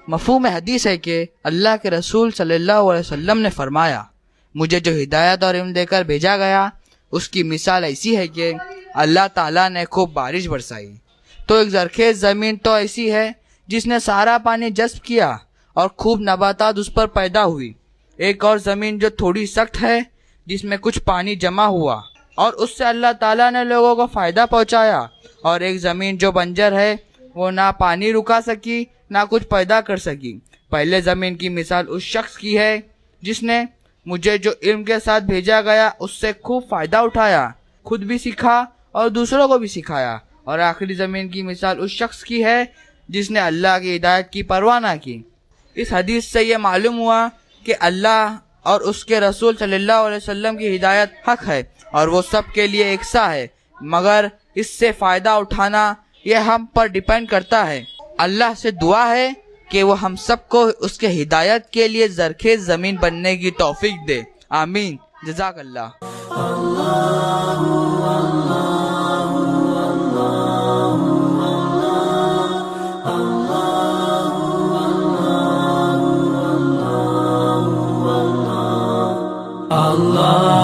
मफ़हूम हदीस है कि अल्लाह के रसूल सल्लल्लाहु अलैहि वसल्लम ने फरमाया, मुझे जो हिदायत और इल्म देकर भेजा गया उसकी मिसाल ऐसी है कि अल्लाह ताला ने खूब बारिश बरसाई तो एक ज़रखेज़ ज़मीन तो ऐसी है जिसने सारा पानी जज़्ब किया और खूब नबातात उस पर पैदा हुई। एक और ज़मीन जो थोड़ी सख्त है जिसमें कुछ पानी जमा हुआ और उससे अल्लाह ताला ने लोगों को फ़ायदा पहुँचाया। और एक ज़मीन जो बंजर है वो ना पानी रुका सकी ना कुछ पैदा कर सकी। पहले ज़मीन की मिसाल उस शख्स की है जिसने मुझे जो इल्म के साथ भेजा गया उससे खूब फ़ायदा उठाया, खुद भी सीखा और दूसरों को भी सिखाया। और आखिरी ज़मीन की मिसाल उस शख्स की है जिसने अल्लाह की हिदायत की परवाह ना की। इस हदीस से ये मालूम हुआ कि अल्लाह और उसके रसूल सल्लल्लाहु अलैहि वसल्लम की हिदायत हक है और वो सब के लिए एकसा है, मगर इससे फ़ायदा उठाना यह हम पर डिपेंड करता है। अल्लाह से दुआ है कि वो हम सबको उसके हिदायत के लिए ज़रखेज़ ज़मीन बनने की तौफीक दे। आमीन। जज़ाकल्लाह। Allah